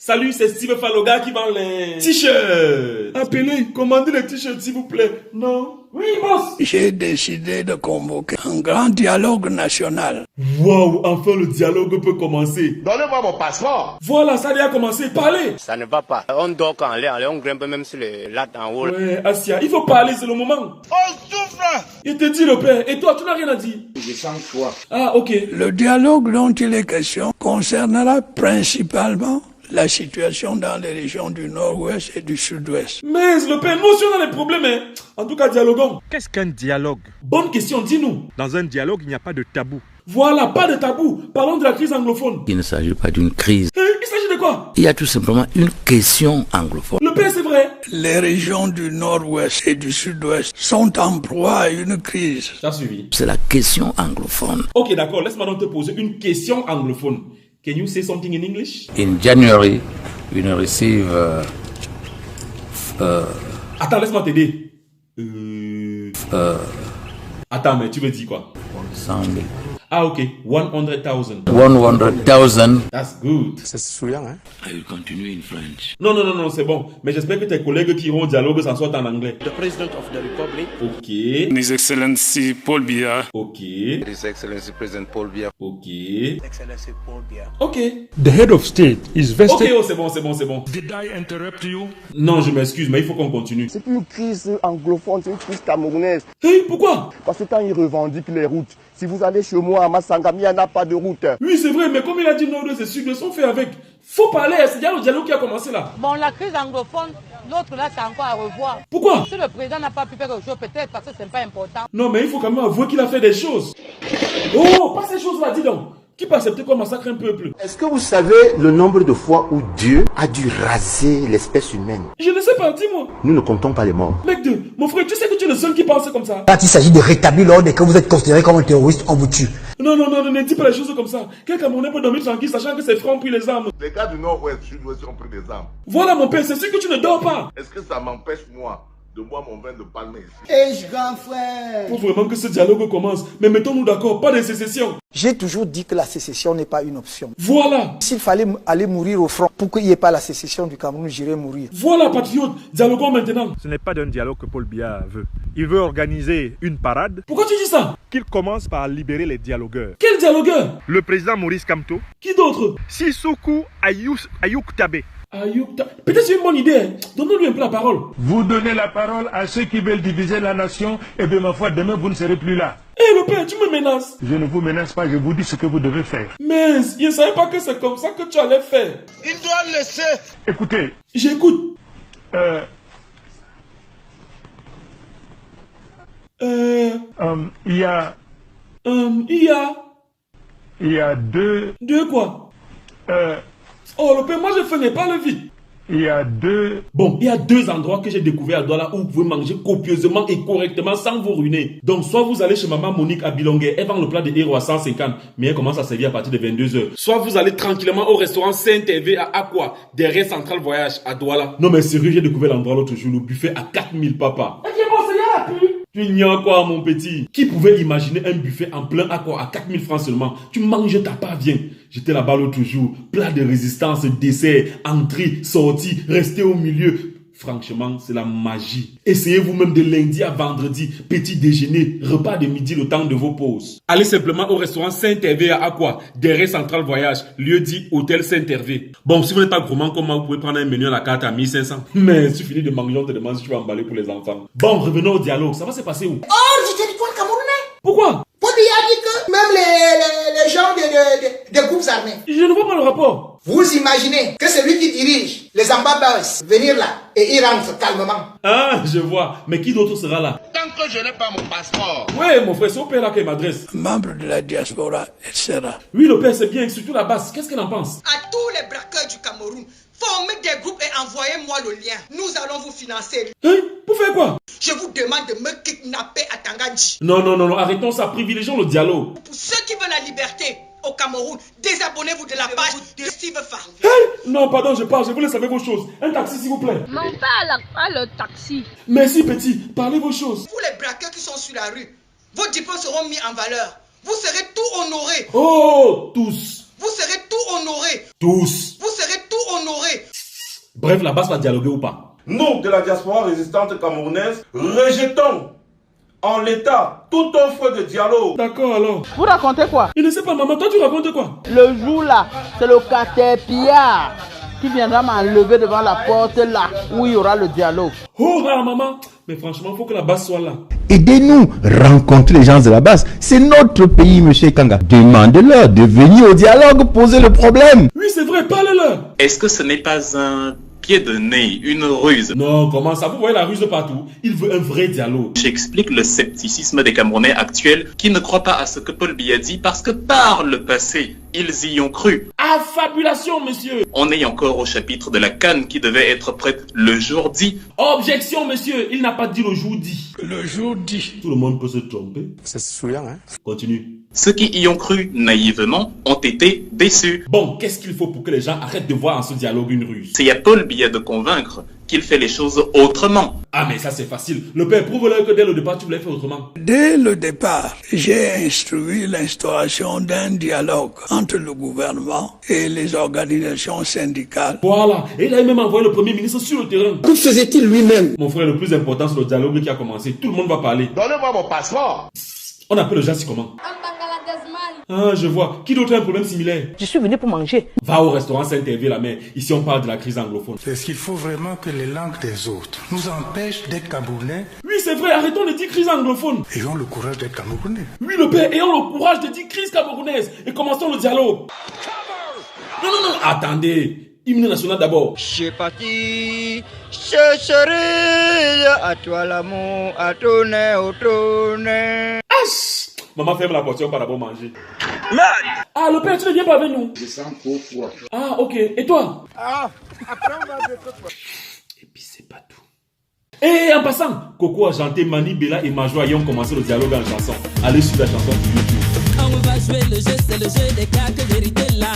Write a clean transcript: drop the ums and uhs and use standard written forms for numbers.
Salut, c'est Steve Faloga qui vend les t-shirts. Appelez, commandez les t-shirts s'il vous plaît. Non. Oui, boss. J'ai décidé de convoquer un grand dialogue national. Waouh, enfin le dialogue peut commencer. Donnez-moi mon passeport. Voilà, ça a déjà commencé. Parlez. Ça ne va pas. On dort quand on grimpe même sur les lattes en haut. Ouais, Asia, il faut parler, c'est le moment. On souffre. Il te dit le père. Et toi, tu n'as rien à dire. Je sens froid. Ah, ok. Le dialogue dont il est question concernera principalement la situation dans les régions du nord-ouest et du sud-ouest. Mais le père, nous aussi on a des problèmes, hein. En tout cas, dialoguons. Qu'est-ce qu'un dialogue? Bonne question, dis-nous. Dans un dialogue, il n'y a pas de tabou. Voilà, pas de tabou. Parlons de la crise anglophone. Il ne s'agit pas d'une crise. Il s'agit de quoi? Il y a tout simplement une question anglophone. Le père, c'est vrai. Les régions du nord-ouest et du sud-ouest sont en proie à une crise. T'as suivi. C'est la question anglophone. Ok, d'accord. Laisse-moi donc te poser une question anglophone. Can you say something in English? In January, we will receive Attends, laisse-moi t'aider. Attends, mais tu veux dire quoi? 100 000. Ah, ok. 100,000. 100,000. That's good. C'est saoulant, hein? I will continue in French. Non, c'est bon. Mais j'espère que tes collègues qui iront au dialogue s'en sortent en anglais. The President of the Republic. Ok. His Excellency Paul Biya. Ok. His Excellency President Paul Biya. Ok. Excellency Paul Biya. Ok. The head of state is Ok, vested. oh, c'est bon. Did I interrupt you? Non, je m'excuse, mais il faut qu'on continue. C'est une crise anglophone, c'est une crise camerounaise. Hey, pourquoi? Parce que quand ils revendiquent les routes, si vous allez chez moi à Massangami, il n'y en a pas de route. Oui, c'est vrai, mais comme il a dit nord-ouest et sud-ouest, on fait avec. Faut parler, c'est déjà le dialogue qui a commencé là. Bon, la crise anglophone, l'autre là, c'est encore à revoir. Pourquoi? Si le président n'a pas pu faire quelque chose, peut-être parce que c'est pas important. Non, mais il faut quand même avouer qu'il a fait des choses. Oh, pas ces choses-là, dis donc. Qui peut accepter qu'on massacre un peuple? Est-ce que vous savez le nombre de fois où Dieu a dû raser l'espèce humaine? Je ne sais pas, dis-moi. Nous ne comptons pas les morts. Mec de, mon frère, tu sais que tu es le seul qui pense comme ça. Quand il s'agit de rétablir l'ordre et que vous êtes considéré comme un terroriste, on vous tue. Non, ne dis pas les choses comme ça. Quel Camerounais peut dormir tranquille sachant que ses frères ont pris les armes? Les gars du nord-ouest, sud-ouest ont pris des armes. Voilà mon père, c'est sûr que tu ne dors pas. Est-ce que ça m'empêche, moi, de boire mon vin de palme ici? Eh, grand frère. Faut vraiment que ce dialogue commence. Mais mettons-nous d'accord, pas de sécession. J'ai toujours dit que la sécession n'est pas une option. Voilà. S'il fallait aller mourir au front pour qu'il n'y ait pas la sécession du Cameroun, j'irais mourir. Voilà, patriote. Dialoguons maintenant. Ce n'est pas d'un dialogue que Paul Biya veut. Il veut organiser une parade. Pourquoi tu dis ça? Qu'il commence par libérer les dialogueurs. Quel dialogueur? Le président Maurice Kamto. Qui d'autre? Sissoko Ayuk Tabe. Peut-être c'est une bonne idée. Hein. Donnons-lui un peu la parole. Vous donnez la parole à ceux qui veulent diviser la nation, et bien ma foi, demain vous ne serez plus là. Eh le père, tu me menaces. Je ne vous menace pas, je vous dis ce que vous devez faire. Mais je ne savais pas que c'est comme ça que tu allais faire. Il doit laisser. Écoutez. J'écoute. Il y a deux... Deux quoi? Oh le père, moi je fais pas le vide. Il y a deux... Bon, il y a deux endroits que j'ai découvert à Douala où vous pouvez manger copieusement et correctement sans vous ruiner. Donc, soit vous allez chez maman Monique à Bilongué, elle vend le plat de héros à 150, mais elle commence à servir à partir de 22h. Soit vous allez tranquillement au restaurant Saint-Hervé à Aqua, derrière Central Voyage à Douala. Non mais sérieux, j'ai découvert l'endroit l'autre jour, le buffet à 4000 papa. Tu ignores quoi, mon petit? Qui pouvait imaginer un buffet en plein Aqua à 4000 francs seulement? Tu manges ta part, viens. J'étais là-bas l'autre jour. Plat de résistance, dessert, entrée, sortie, rester au milieu. Franchement, c'est la magie. Essayez vous-même de lundi à vendredi. Petit déjeuner, repas de midi, le temps de vos pauses. Allez simplement au restaurant Saint-Hervé à Aqua, derrière Central Voyage, lieu dit Hôtel Saint-Hervé. Bon, si vous n'êtes pas gourmand comme moi, vous pouvez prendre un menu à la carte à 1500. Mais il suffit de manger, on te demande si tu vas emballer pour les enfants. Bon, revenons au dialogue. Ça va se passer où? Hors du territoire camerounais. Pourquoi? Paul Biya a dit que même les gens des groupes armés. Je ne vois pas le rapport. Vous imaginez que celui qui dirige les ambassadeurs venir là et il rentre calmement. Ah, je vois. Mais qui d'autre sera là? Tant que je n'ai pas mon passeport. Ouais, mon frère, c'est au père là qu'elle m'adresse. Membres de la diaspora, etc. Oui, le père, c'est bien, surtout la basse. Qu'est-ce qu'elle en pense? À tous les braqueurs du Cameroun, formez des groupes et envoyez-moi le lien. Nous allons vous financer. Hein? Pour faire quoi? Je vous demande de me kidnapper à Tangandji. Non, arrêtons ça, privilégions le dialogue. Pour ceux qui veulent la liberté au Cameroun, désabonnez-vous de la page de Steve Fa. Hey! Non, pardon, je parle, je voulais savoir vos choses. Un taxi, s'il vous plaît. Non, pas le taxi. Merci, petit, parlez vos choses. Vous les braqueurs qui sont sur la rue, vos diplômes seront mis en valeur. Vous serez tout honorés. Oh, tous. Vous serez tout honorés. Tous. Vous serez tout honoré. Bref, la base va dialoguer ou pas? Nous, de la diaspora résistante camerounaise, rejetons en l'état toute offre de dialogue. D'accord alors. Vous racontez quoi? Il ne sait pas, maman. Toi, tu racontes quoi? Le jour là, c'est le Caterpillar qui viendra m'enlever devant la porte là où il y aura le dialogue. Oh, ah, maman. Mais franchement, il faut que la base soit là. Aidez-nous, rencontrer les gens de la base. C'est notre pays, monsieur Kanga. Demandez-leur de venir au dialogue, poser le problème. Oui, c'est vrai, parlez-leur. Est-ce que ce n'est pas un pied de nez, une ruse? Non, comment ça? Vous voyez la ruse partout. Il veut un vrai dialogue. J'explique le scepticisme des Camerounais actuels qui ne croient pas à ce que Paul Biya dit parce que par le passé, ils y ont cru. Affabulation, monsieur. On est encore au chapitre de la canne qui devait être prête le jour dit. Objection, monsieur. Il n'a pas dit le jour dit. Le jour dit. Tout le monde peut se tromper. C'est souillant, hein? Continue. Ceux qui y ont cru naïvement ont été déçus. Bon, qu'est-ce qu'il faut pour que les gens arrêtent de voir en ce dialogue une ruse? C'est à Paul Biya de convaincre qu'il fait les choses autrement. Ah mais ça c'est facile. Le père, prouve-leur que dès le départ tu voulais faire autrement. Dès le départ, j'ai instruit l'instauration d'un dialogue entre le gouvernement et les organisations syndicales. Voilà. Et il a même envoyé le premier ministre sur le terrain. Que faisait-il lui-même? Mon frère, le plus important c'est le dialogue qui a commencé. Tout le monde va parler. Donnez-moi mon passeport. On appelle le gars si comment? Ah, je vois. Qui d'autre a un problème similaire? Je suis venu pour manger. Va au restaurant Saint-Hervé la mer. Ici on parle de la crise anglophone. Est-ce qu'il faut vraiment que les langues des autres nous empêchent d'être Camerounais? Oui, c'est vrai. Arrêtons de dire crise anglophone. Ayons le courage d'être Camerounais. Oui, le père, ayons le courage de dire crise camerounaise et commençons le dialogue. Non, non, non. Attendez. Hymne national d'abord. Je parti, chercherai à toi l'amour, à ton nez, au trône. Maman, ferme la portière, on va d'abord manger. Ah, le père, tu ne viens pas avec nous? Je sens trop froid. Ah, ok. Et toi? Ah, après on va dire quoi? Et puis c'est pas tout. Et en passant, Coco a chanté Mani, Bella et Majoie et ont commencé le dialogue en chanson. Allez sur la chanson sur YouTube. On va jouer le jeu, c'est le jeu des cartes vérité là.